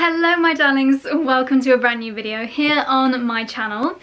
Hello my darlings, welcome to a brand new video here on my channel.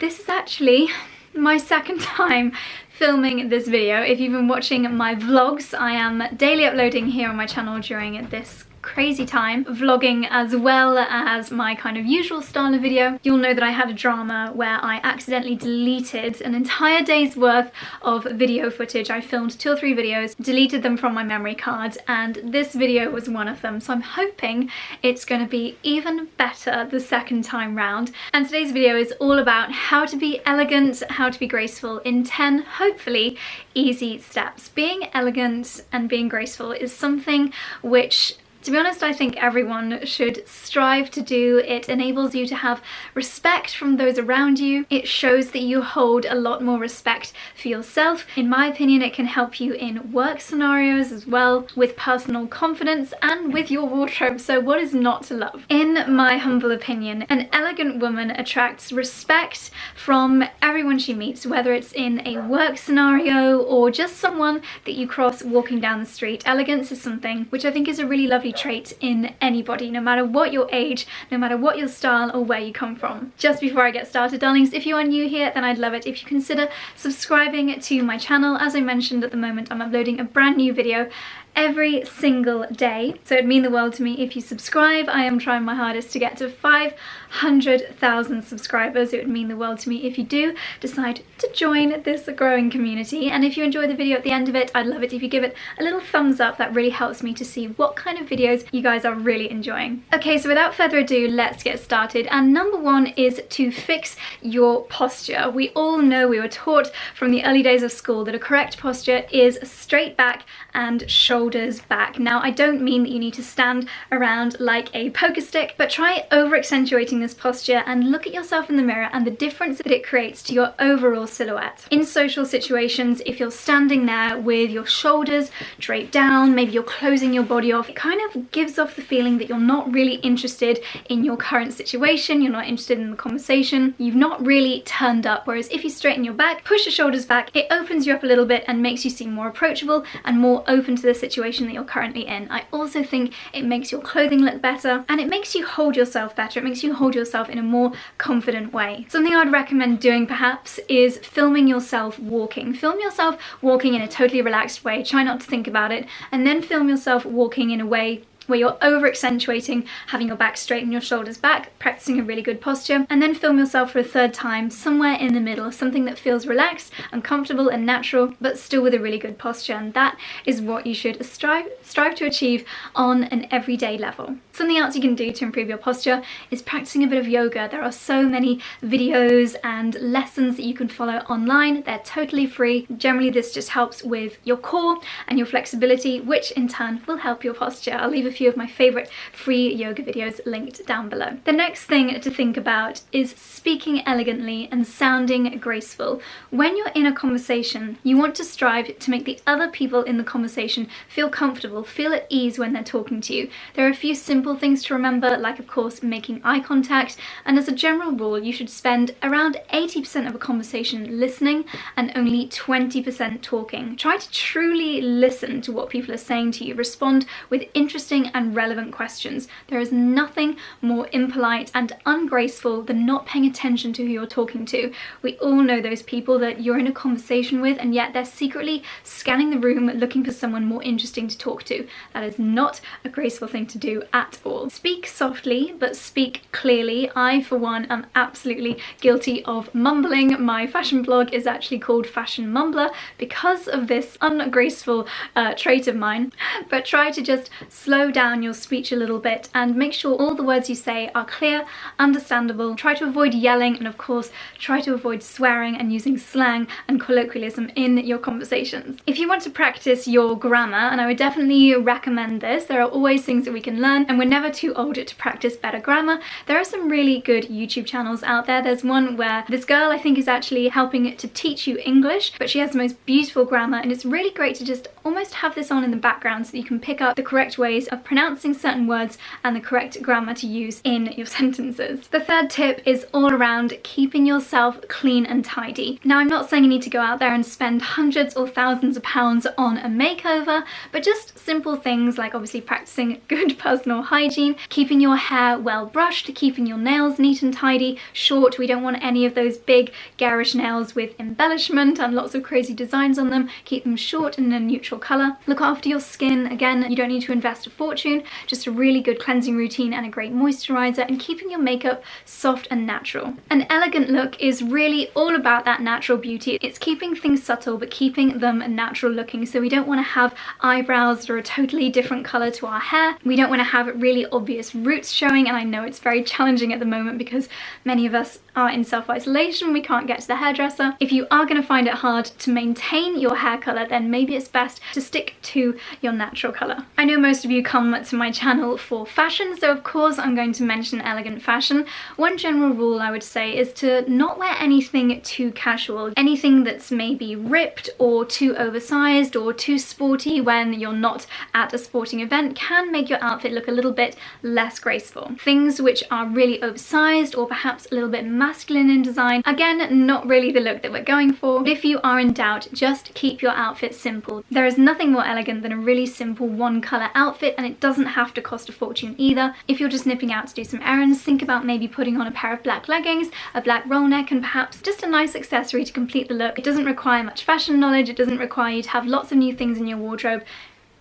This is actually my second time filming this video. If you've been watching my vlogs, I am daily uploading here on my channel during this crazy time, vlogging as well as my kind of usual style of video. You'll know that I had a drama where I accidentally deleted an entire day's worth of video footage. I filmed 2 or 3 videos, deleted them from my memory card, and this video was one of them. So I'm hoping it's going to be even better the second time round. And today's video is all about how to be elegant, how to be graceful in 10, hopefully, easy steps. Being elegant and being graceful is something which, to be honest, I think everyone should strive to do. It enables you to have respect from those around you. It shows that you hold a lot more respect for yourself. In my opinion, it can help you in work scenarios as well, with personal confidence and with your wardrobe. So what is not to love? In my humble opinion, an elegant woman attracts respect from everyone she meets, whether it's in a work scenario or just someone that you cross walking down the street. Elegance is something which I think is a really lovely trait in anybody, no matter what your age, no matter what your style or where you come from. Just before I get started, darlings, if you are new here, then I'd love it if you consider subscribing to my channel. As I mentioned, at the moment I'm uploading a brand new video every single day, so it'd mean the world to me if you subscribe. I am trying my hardest to get to 500,000 subscribers. It would mean the world to me if you do decide to join this growing community. And if you enjoy the video at the end of it, I'd love it if you give it a little thumbs up. That really helps me to see what kind of videos you guys are really enjoying. Okay, so without further ado, let's get started. And number one is to fix your posture. We all know, we were taught from the early days of school that a correct posture is straight back and shoulders back. Now, I don't mean that you need to stand around like a poker stick, but try over accentuating this posture and look at yourself in the mirror and the difference that it creates to your overall silhouette. In social situations, if you're standing there with your shoulders draped down, maybe you're closing your body off, it kind of gives off the feeling that you're not really interested in your current situation, you're not interested in the conversation, you've not really turned up. Whereas if you straighten your back, push your shoulders back, it opens you up a little bit and makes you seem more approachable and more open to the situation that you're currently in. I also think it makes your clothing look better and it makes you hold yourself better. It makes you hold yourself in a more confident way. Something I'd recommend doing perhaps is filming yourself walking. Film yourself walking in a totally relaxed way. Try not to think about it, and then film yourself walking in a way where you're over accentuating, having your back straight and your shoulders back, practicing a really good posture, and then film yourself for a third time somewhere in the middle, something that feels relaxed and comfortable and natural, but still with a really good posture. And that is what you should strive to achieve on an everyday level. Something else you can do to improve your posture is practicing a bit of yoga. There are so many videos and lessons that you can follow online. They're totally free. Generally, this just helps with your core and your flexibility, which in turn will help your posture. I'll leave a few of my favorite free yoga videos linked down below. The next thing to think about is speaking elegantly and sounding graceful. When you're in a conversation, you want to strive to make the other people in the conversation feel comfortable, feel at ease when they're talking to you. There are a few simple things to remember, like of course making eye contact, and as a general rule you should spend around 80% of a conversation listening and only 20% talking. Try to truly listen to what people are saying to you. Respond with interesting and relevant questions. There is nothing more impolite and ungraceful than not paying attention to who you're talking to. We all know those people that you're in a conversation with and yet they're secretly scanning the room looking for someone more interesting to talk to. That is not a graceful thing to do at all. Speak softly but speak clearly. I, for one, am absolutely guilty of mumbling. My fashion blog is actually called Fashion Mumblr because of this ungraceful trait of mine. But try to just slow down your speech a little bit and make sure all the words you say are clear, understandable. Try to avoid yelling and of course try to avoid swearing and using slang and colloquialism in your conversations. If you want to practice your grammar, and I would definitely recommend this, there are always things that we can learn and we're never too old to practice better grammar. There are some really good YouTube channels out there. There's one where this girl, I think, is actually helping to teach you English, but she has the most beautiful grammar and it's really great to just almost have this on in the background so that you can pick up the correct ways of pronouncing certain words and the correct grammar to use in your sentences. The third tip is all around keeping yourself clean and tidy. Now, I'm not saying you need to go out there and spend hundreds or thousands of pounds on a makeover, but just simple things like obviously practicing good personal hygiene, keeping your hair well brushed, keeping your nails neat and tidy, short. We don't want any of those big garish nails with embellishment and lots of crazy designs on them. Keep them short and in a neutral colour. Look after your skin. Again, you don't need to invest a fortune, just a really good cleansing routine and a great moisturiser, and keeping your makeup soft and natural. An elegant look is really all about that natural beauty. It's keeping things subtle but keeping them natural looking. So we don't want to have eyebrows that are a totally different colour to our hair. We don't want to have really obvious roots showing, and I know it's very challenging at the moment because many of us are in self-isolation, we can't get to the hairdresser. If you are going to find it hard to maintain your hair colour, then maybe it's best to stick to your natural colour. I know most of you come to my channel for fashion, so of course I'm going to mention elegant fashion. One general rule I would say is to not wear anything too casual, anything that's maybe ripped or too oversized or too sporty when you're not at a sporting event can make your outfit look a little bit less graceful. Things which are really oversized or perhaps a little bit masculine in design, again, not really the look that we're going for. But if you are in doubt, just keep your outfit simple. There is nothing more elegant than a really simple one colour outfit, and it doesn't have to cost a fortune either. If you're just nipping out to do some errands, think about maybe putting on a pair of black leggings, a black roll neck, and perhaps just a nice accessory to complete the look. It doesn't require much fashion knowledge, it doesn't require you to have lots of new things in your wardrobe.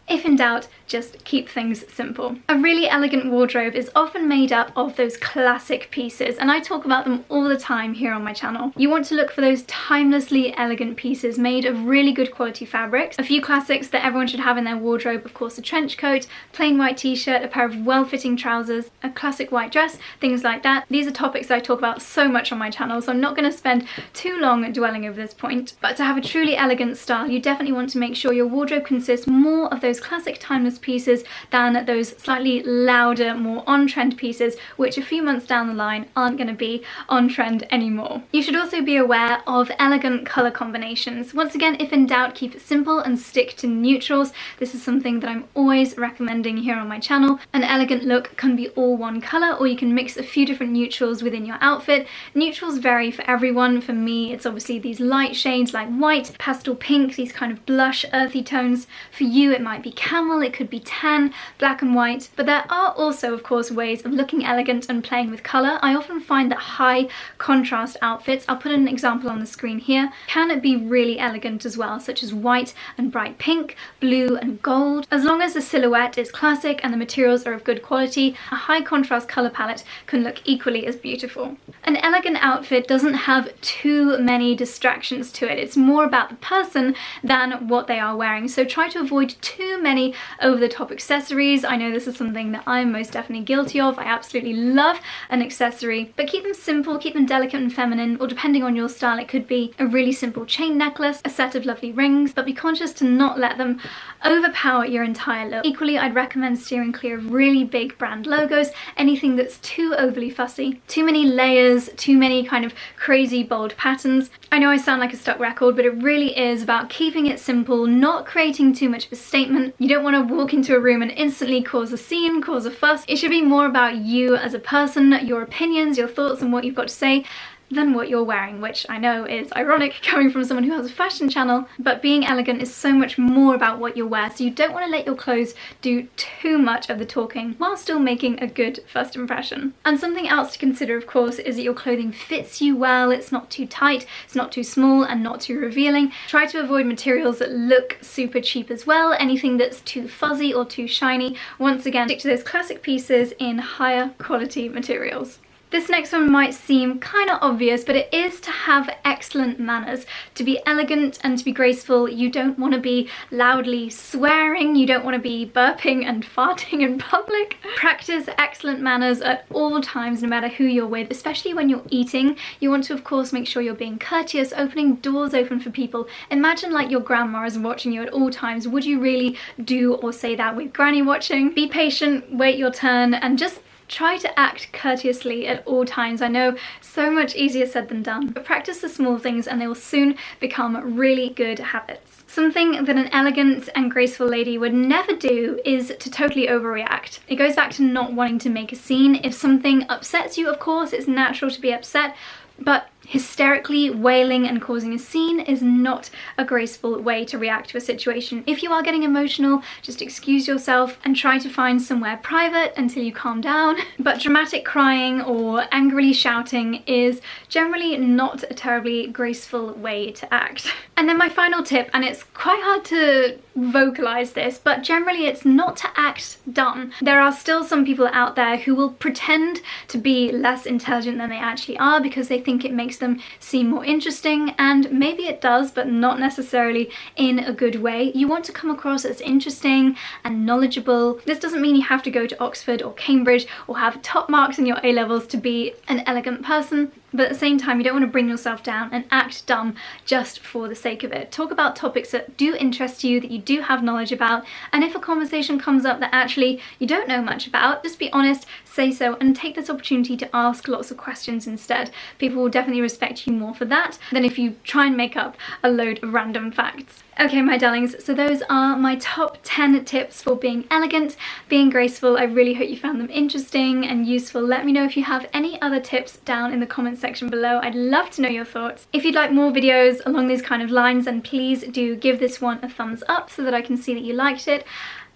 If in doubt, just keep things simple. A really elegant wardrobe is often made up of those classic pieces, and I talk about them all the time here on my channel. You want to look for those timelessly elegant pieces made of really good quality fabrics. A few classics that everyone should have in their wardrobe, of course, a trench coat, plain white t-shirt, a pair of well-fitting trousers, a classic white dress, things like that. These are topics that I talk about so much on my channel, so I'm not going to spend too long dwelling over this point. But to have a truly elegant style, you definitely want to make sure your wardrobe consists more of those classic timeless pieces than those slightly louder, more on-trend pieces, which a few months down the line aren't going to be on trend anymore. You should also be aware of elegant colour combinations. Once again, if in doubt, keep it simple and stick to neutrals. This is something that I'm always recommending here on my channel. An elegant look can be all one colour, or you can mix a few different neutrals within your outfit. Neutrals vary for everyone. For me, it's obviously these light shades like white, pastel pink, these kind of blush, earthy tones. For you, it might be camel, it could be tan, black and white, but there are also, of course, ways of looking elegant and playing with colour. I often find that high contrast outfits, I'll put an example on the screen here, can be really elegant as well, such as white and bright pink, blue and gold. As long as the silhouette is classic and the materials are of good quality, a high contrast colour palette can look equally as beautiful. An elegant outfit doesn't have too many distractions to it. It's more about the person than what they are wearing, so try to avoid too many over-the-top accessories. I know this is something that I'm most definitely guilty of. I absolutely love an accessory, but keep them simple, keep them delicate and feminine, or depending on your style, it could be a really simple chain necklace, a set of lovely rings, but be conscious to not let them overpower your entire look. Equally, I'd recommend steering clear of really big brand logos, anything that's too overly fussy, too many layers, too many kind of crazy bold patterns. I know I sound like a stuck record, but it really is about keeping it simple, not creating too much of a statement. You don't want to walk into a room and instantly cause a scene, cause a fuss. It should be more about you as a person, your opinions, your thoughts, and what you've got to say, than what you're wearing, which I know is ironic coming from someone who has a fashion channel, but being elegant is so much more about what you wear, so you don't want to let your clothes do too much of the talking while still making a good first impression. And something else to consider, of course, is that your clothing fits you well. It's not too tight, it's not too small, and not too revealing. Try to avoid materials that look super cheap as well, anything that's too fuzzy or too shiny. Once again, stick to those classic pieces in higher quality materials. This next one might seem kind of obvious, but it is to have excellent manners. To be elegant and to be graceful, you don't want to be loudly swearing, you don't want to be burping and farting in public. Practice excellent manners at all times, no matter who you're with, especially when you're eating. You want to, of course, make sure you're being courteous, opening doors open for people. Imagine like your grandma is watching you at all times. Would you really do or say that with granny watching? Be patient, wait your turn, and just try to act courteously at all times. I know, so much easier said than done, but practice the small things and they will soon become really good habits. Something that an elegant and graceful lady would never do is to totally overreact. It goes back to not wanting to make a scene. If something upsets you, of course, it's natural to be upset, but hysterically wailing and causing a scene is not a graceful way to react to a situation. If you are getting emotional, just excuse yourself and try to find somewhere private until you calm down. But dramatic crying or angrily shouting is generally not a terribly graceful way to act. And then my final tip, and it's quite hard to vocalize this, but generally it's not to act dumb. There are still some people out there who will pretend to be less intelligent than they actually are because they think it makes them seem more interesting, and maybe it does, but not necessarily in a good way. You want to come across as interesting and knowledgeable. This doesn't mean you have to go to Oxford or Cambridge or have top marks in your A-levels to be an elegant person, but at the same time you don't want to bring yourself down and act dumb just for the sake of it. Talk about topics that do interest you, that you do have knowledge about, and if a conversation comes up that actually you don't know much about, just be honest, say so, and take this opportunity to ask lots of questions instead. People will definitely respect you more for that than if you try and make up a load of random facts. Okay, my darlings, so those are my top 10 tips for being elegant, being graceful. I really hope you found them interesting and useful. Let me know if you have any other tips down in the comment section below. I'd love to know your thoughts. If you'd like more videos along these kind of lines, then please do give this one a thumbs up so that I can see that you liked it.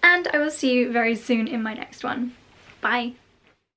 And I will see you very soon in my next one. Bye.